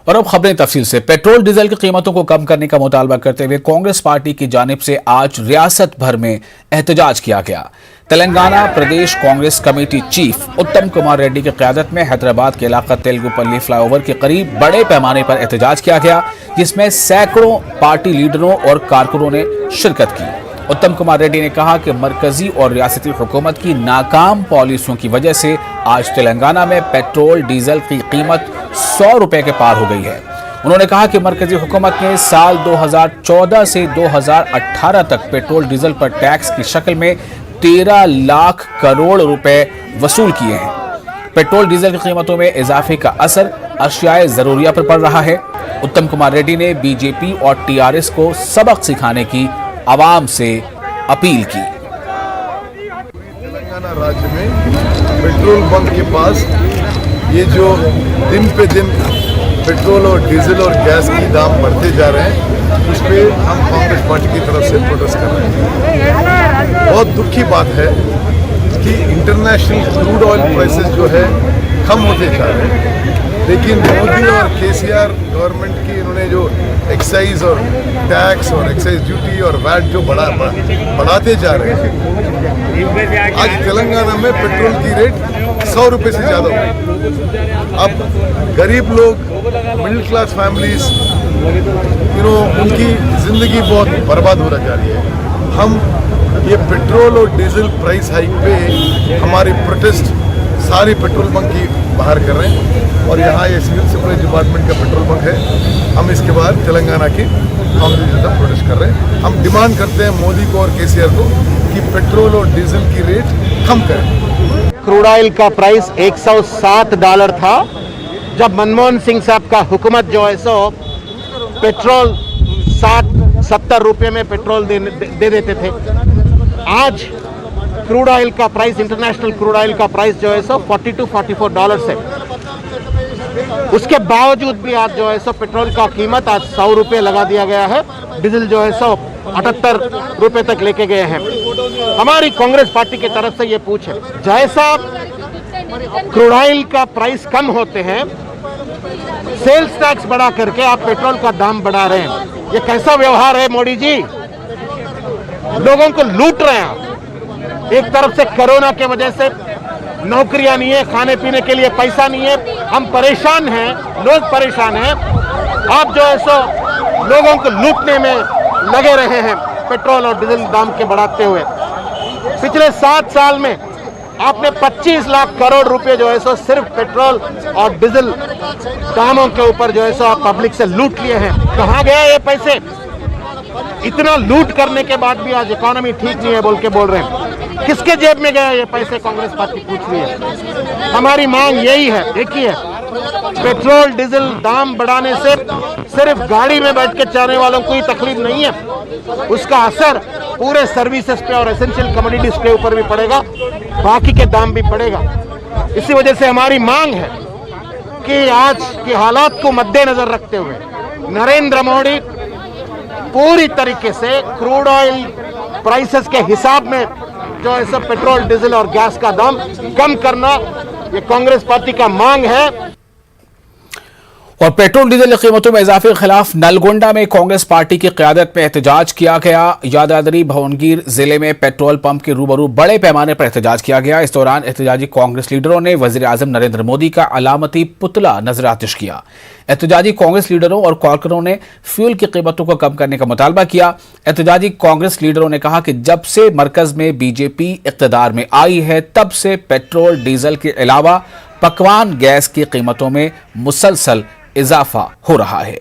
और अब खबरें तफसील से। पेट्रोल डीजल की कीमतों को कम करने का मुतालबा करते हुए कांग्रेस पार्टी की जानिब से आज रियासत भर में एहतजाज किया गया। तेलंगाना प्रदेश कांग्रेस कमेटी चीफ उत्तम कुमार रेड्डी की क़यादत में हैदराबाद के इलाका तेलुगुपल्ली फ्लाईओवर के करीब बड़े पैमाने पर एहतजाज किया गया, जिसमें सैकड़ों पार्टी लीडरों और कारकुनों ने शिरकत की। उत्तम कुमार रेड्डी ने कहा कि मरकजी और रियासती हुकूमत की नाकाम पॉलिसियों की वजह से आज तेलंगाना में पेट्रोल डीजल की कीमत 100 रुपए के पार हो गई है। उन्होंने कहा कि मरकजी हुकूमत ने साल 2014 से 2018 तक पेट्रोल डीजल पर टैक्स की शक्ल में 13 लाख करोड़ रुपए वसूल किए हैं। पेट्रोल डीजल की कीमतों में इजाफे का असर अशियाए जरूरिया पर पड़ रहा है। उत्तम कुमार रेड्डी ने बीजेपी और टीआरएस को सबक सिखाने की आवाम से अपील की। तेलंगाना राज्य में पेट्रोल पंप के पास ये जो दिन पे दिन पेट्रोल और डीजल और गैस की दाम बढ़ते जा रहे हैं, उस पर हम कांग्रेस पार्टी की तरफ से प्रोटेस्ट कर रहे हैं। बहुत दुख की बात है कि इंटरनेशनल क्रूड ऑयल प्राइसेस जो है कम होते जा रहे हैं, लेकिन मोदी और केसीआर गवर्नमेंट की इन्होंने जो एक्साइज और टैक्स और एक्साइज ड्यूटी और वैट जो बढ़ाते जा रहे हैं, आज तेलंगाना में पेट्रोल की रेट 100 रुपये से ज़्यादा हो गई। अब गरीब लोग, मिडिल क्लास फैमिलीज, उनकी ज़िंदगी बहुत बर्बाद होना जा रही है। हम ये पेट्रोल और डीजल प्राइस हाइक पे हमारी प्रोटेस्ट सारी पेट्रोल पंप की बाहर कर रहे हैं, और यहाँ ये सिविल सप्लाई डिपार्टमेंट का पेट्रोल पंप है। हम इसके बाद तेलंगाना की कांग्रेस जनता प्रोटेस्ट कर रहे हैं। हम डिमांड करते हैं मोदी को और केसीआर को कि पेट्रोल और डीजल की रेट कम करें। क्रूड ऑयल का प्राइस $107 था जब मनमोहन सिंह साहब का हुकूमत जो है सो पेट्रोल 60-70 रुपये में पेट्रोल दे देते थे। आज क्रूड ऑयल का प्राइस, इंटरनेशनल क्रूड ऑयल का प्राइस जो है सो $42-44 है। उसके बावजूद भी आज जो है सो पेट्रोल का कीमत आज 100 रुपये लगा दिया गया है। डीजल जो है सो 78 रुपये तक लेके गए हैं। हमारी कांग्रेस पार्टी की तरफ से ये पूछ है, जैसा क्रूड ऑयल का प्राइस कम होते हैं, सेल्स टैक्स बढ़ा करके आप पेट्रोल का दाम बढ़ा रहे हैं। ये कैसा व्यवहार है मोदी जी? लोगों को लूट रहे हैं। एक तरफ से कोरोना के वजह से नौकरियां नहीं है, खाने पीने के लिए पैसा नहीं है, हम परेशान हैं, लोग परेशान हैं। आप जो है सो लोगों को लूटने में लगे रहे हैं पेट्रोल और डीजल दाम के बढ़ाते हुए। पिछले 7 साल में आपने 25 लाख करोड़ रुपए जो है सो सिर्फ पेट्रोल और डीजल दामों के ऊपर जो है सो आप पब्लिक से लूट लिए हैं। कहाँ गया ये पैसे? इतना लूट करने के बाद भी आज इकोनॉमी ठीक नहीं है बोल रहे हैं। किसके जेब में गया ये पैसे? कांग्रेस पार्टी पूछ रही है। हमारी मांग यही है, देखिए, पेट्रोल डीजल दाम बढ़ाने से सिर्फ गाड़ी में बैठ के जाने वालों को ही तकलीफ नहीं है, उसका असर पूरे सर्विसेज पे और एसेंशियल कमोडिटीज के ऊपर भी पड़ेगा, बाकी के दाम भी पड़ेगा। इसी वजह से हमारी मांग है कि आज के हालात को मद्देनजर रखते हुए नरेंद्र मोदी पूरी तरीके से क्रूड ऑयल प्राइसेस के हिसाब में जो है सब पेट्रोल डीजल और गैस का दाम कम करना, ये कांग्रेस पार्टी का मांग है। और पेट्रोल डीजल की कीमतों में इजाफे के खिलाफ नलगोंडा में कांग्रेस पार्टी की क़यादत में एहतजाज किया गया। यादाद्री भुवनगिर जिले में पेट्रोल पंप के रूबरू बड़े पैमाने पर एहतजाज किया गया। इस दौरान एहतजाजी कांग्रेस लीडरों ने वजीर आजम नरेंद्र मोदी का अलामती पुतला नजरातिश किया। एहतजाजी कांग्रेस लीडरों और कारकुनों ने फ्यूल की कीमतों को कम करने का मुतालबा किया। एहतजाजी कांग्रेस लीडरों ने कहा कि जब से मरकज में बीजेपी इक़्तिदार में आई है, तब से पेट्रोल डीजल के अलावा पकवान गैस की कीमतों में मुसलसल इजाफा हो रहा है।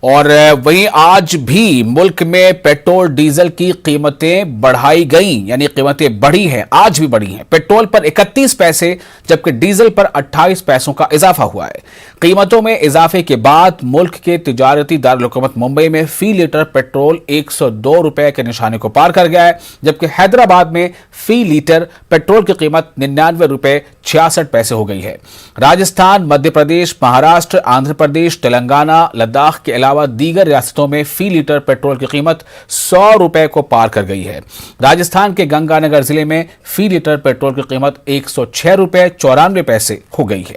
और वहीं आज भी मुल्क में पेट्रोल डीजल की कीमतें बढ़ाई गई, यानी कीमतें बढ़ी हैं, आज भी बढ़ी हैं। पेट्रोल पर 31 पैसे जबकि डीजल पर 28 पैसों का इजाफा हुआ है। कीमतों में इजाफे के बाद मुल्क के तिजारती दारुल-हुकूमत मुंबई में फी लीटर पेट्रोल 102 रुपए के निशाने को पार कर गया है, जबकि हैदराबाद में फी लीटर पेट्रोल की कीमत 99 रुपए 66 पैसे हो गई है। राजस्थान, मध्य प्रदेश, महाराष्ट्र, आंध्र प्रदेश, तेलंगाना, लद्दाख के अलावा दीगर रियासतों में फी लीटर पेट्रोल की कीमत 100 रुपए को पार कर गई है। राजस्थान के गंगानगर जिले में फी लीटर पेट्रोल की कीमत 106 रुपए 94 पैसे हो गई है।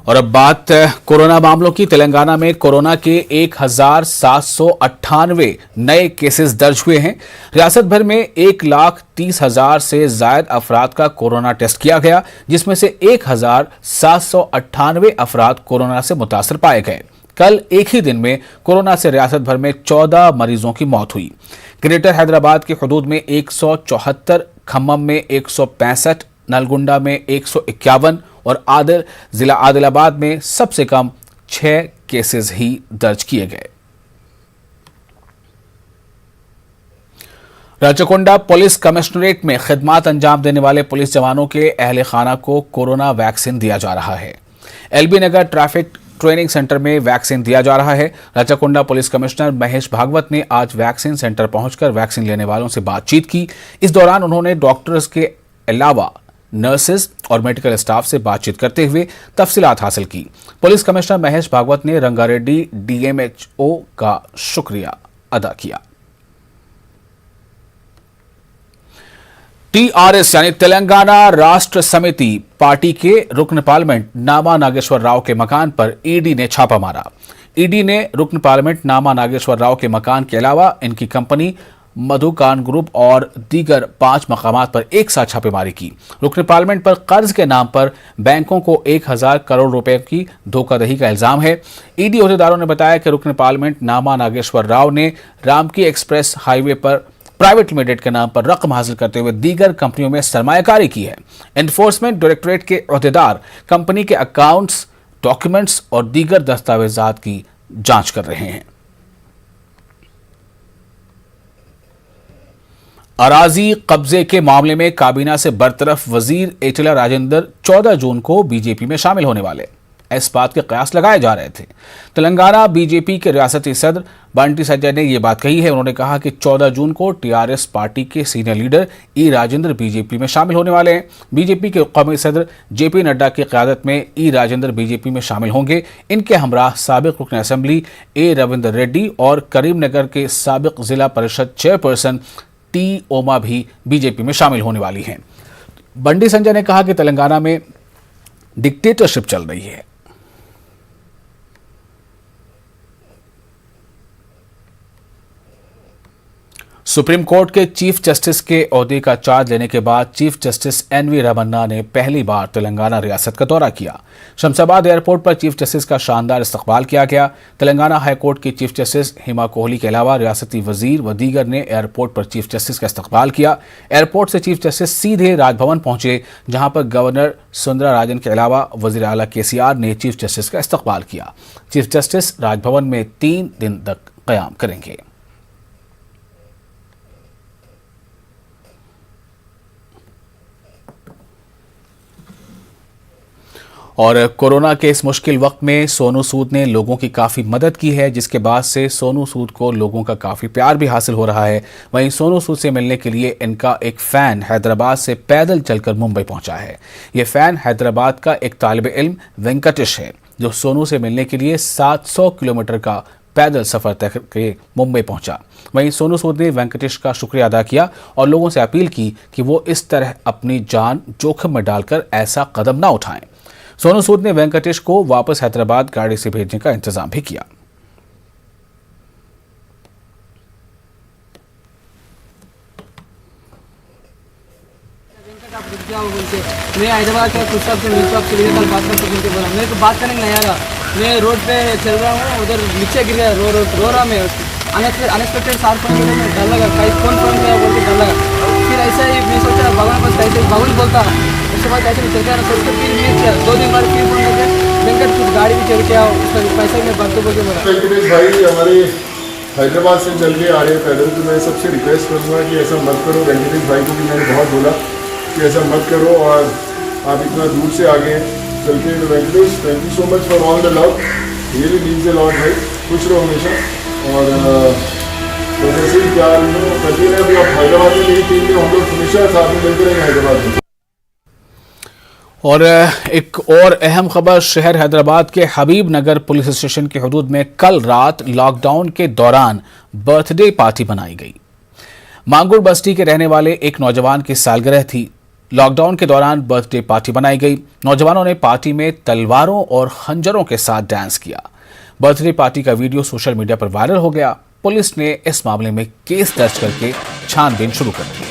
और अब बात कोरोना मामलों की। तेलंगाना में कोरोना के 1798 नए केसेस दर्ज हुए हैं। रियासत भर में 1,30,000 से ज्यादा अफराद का कोरोना टेस्ट किया गया, जिसमें से 1,798 अफराद कोरोना से मुतासर पाए गए। कल एक ही दिन में कोरोना से रियासत भर में 14 मरीजों की मौत हुई। ग्रेटर हैदराबाद की हदूद में 174, खम्मम में 165, नलगुंडा में 151 और जिला आदिलाबाद में सबसे कम 6 केसेस ही दर्ज किए गए। राचकोंडा पुलिस कमिश्नरेट में खिदमत अंजाम देने वाले पुलिस जवानों के अहले खाना को कोरोना वैक्सीन दिया जा रहा है। एलबी नगर ट्रैफिक ट्रेनिंग सेंटर में वैक्सीन दिया जा रहा है। राचकोंडा पुलिस कमिश्नर महेश भागवत ने आज वैक्सीन सेंटर पहुंचकर वैक्सीन लेने वालों से बातचीत की। इस दौरान उन्होंने डॉक्टर्स के अलावा नर्सेज और मेडिकल स्टाफ से बातचीत करते हुए तफसीलात हासिल की। पुलिस कमिश्नर महेश भागवत ने रंगारेड्डी डीएमएचओ का शुक्रिया अदा किया। टीआरएस यानी तेलंगाना राष्ट्र समिति पार्टी के रुकन पार्लियामेंट नामा नागेश्वर राव के मकान पर ईडी ने छापा मारा। ईडी ने रुकन पार्लियामेंट नामा नागेश्वर राव के मकान के अलावा इनकी कंपनी मधुकान ग्रुप और दीगर 5 मकामात पर एक साथ छापेमारी की। रुकन पार्लियामेंट पर कर्ज के नाम पर बैंकों को 1,000 करोड़ रुपए की धोखाधड़ी का इल्जाम है। ईडी अहदेदारों ने बताया कि रुकन पार्लियामेंट नामा नागेश्वर राव ने रामकी एक्सप्रेस हाईवे पर प्राइवेट लिमिटेड के नाम पर रकम हासिल करते हुए दीगर कंपनियों में सरमायाकारी की है। एनफोर्समेंट डायरेक्टोरेट के अहदेदार कंपनी के अकाउंट्स, डॉक्यूमेंट्स और दीगर दस्तावेजात की जांच कर रहे हैं। अराजी कब्जे के मामले में काबीना से बरतरफ वजीर एटला राजेंद्र 14 जून को बीजेपी में शामिल होने वाले, इस बात के कयास लगाए जा रहे थे। तेलंगाना बीजेपी के रियासती सदर बंटी संजय ने यह बात कही है। उन्होंने कहा कि 14 जून को टीआरएस पार्टी के सीनियर लीडर ई राजेंद्र बीजेपी में शामिल होने वाले हैं। बीजेपी के कौमी सदर जेपी नड्डा की क़यादत में ई राजेंद्र बीजेपी में शामिल होंगे। इनके हमरा साबिक रुकन असेंबली ए रविंदर रेड्डी और करीमनगर के साबिक जिला परिषद चेयरपर्सन टी ओमा भी बीजेपी में शामिल होने वाली हैं। बंटी संजय ने कहा कि तेलंगाना में डिक्टेटरशिप चल रही है। सुप्रीम कोर्ट के चीफ जस्टिस के ओहदे का चार्ज लेने के बाद चीफ जस्टिस एनवी रमन्ना ने पहली बार तेलंगाना रियासत का दौरा किया। शमशाबाद एयरपोर्ट पर चीफ जस्टिस का शानदार इस्तकबाल किया गया। तेलंगाना हाई कोर्ट की चीफ जस्टिस हिमा कोहली के अलावा रियासती वजीर व दीगर ने एयरपोर्ट पर चीफ जस्टिस का इस्तकबाल किया। एयरपोर्ट से चीफ जस्टिस सीधे राजभवन पहुंचे, जहां पर गवर्नर सुंदरा राजन के अलावा वजीर आला केसीआर ने चीफ जस्टिस का इस्तकबाल किया। चीफ जस्टिस राजभवन में 3 दिन तक क़याम करेंगे। और कोरोना के इस मुश्किल वक्त में सोनू सूद ने लोगों की काफ़ी मदद की है, जिसके बाद से सोनू सूद को लोगों का काफ़ी प्यार भी हासिल हो रहा है। वहीं सोनू सूद से मिलने के लिए इनका एक फ़ैन हैदराबाद से पैदल चलकर मुंबई पहुंचा है। ये फ़ैन हैदराबाद का एक तालिब इल्म वेंकटेश है, जो सोनू से मिलने के लिए 700 किलोमीटर का पैदल सफ़र तय करके मुंबई पहुंचा। वहीं सोनू सूद ने वेंकटेश का शुक्रिया अदा किया और लोगों से अपील की कि वो इस तरह अपनी जान जोखिम में डालकर ऐसा कदम न उठाएं। सोनू सूद ने वेंकटेश को वापस हैदराबाद गाड़ी से भेजने का इंतजाम भी किया। मैं हैदराबाद का कुछ से मिलता आपसे वीडियो कॉल बात कर सकते बोला, मेरे को बात करने नहीं आ रहा। मैं रोड पे चल रहा हूँ, उधर नीचे गिर गया, रो रहा मैं। अनएक्सपेक्टेड सार फोन में डर लगा, कहीं फोन किया बोल के डर लगा। फिर ऐसा ही मैं सोचा भगवान बस ऐसे भगवान बोलता, उसके बाद ऐसे चलता है सोच कर फिर मैं 2 दिन बाद फिर फोन करके वेंकट कुछ गाड़ी भी चल के आओ, उसका पैसा मैं बात बोल के बोला। वेंकटेश भाई हमारे हैदराबाद से चल के आ रहे हैं पैदल, तो मैं सबसे रिक्वेस्ट करूँगा कि ऐसा मत करो। वेंकटेश भाई को भी मैंने बहुत बोला कि ऐसा मत करो, और आप इतना दूर से आ गए चल के। तो Venkatesh, thank you so much for all the love, really means a lot भाई। खुश रहो हमेशा, और बस ऐसे ही प्यार करते रहे। अभी आप हैदराबाद में मेरी टीम में हम लोग हमेशा साथ में मिलते रहेंगे हैदराबाद में। और एक और अहम खबर, शहर हैदराबाद के हबीब नगर पुलिस स्टेशन की हदूद में कल रात लॉकडाउन के दौरान बर्थडे पार्टी मनाई गई। मांगुर बस्ती के रहने वाले एक नौजवान की सालगिरह थी। लॉकडाउन के दौरान बर्थडे पार्टी बनाई गई। नौजवानों ने पार्टी में तलवारों और खंजरों के साथ डांस किया। बर्थडे पार्टी का वीडियो सोशल मीडिया पर वायरल हो गया। पुलिस ने इस मामले में केस दर्ज करके छानबीन शुरू कर दी।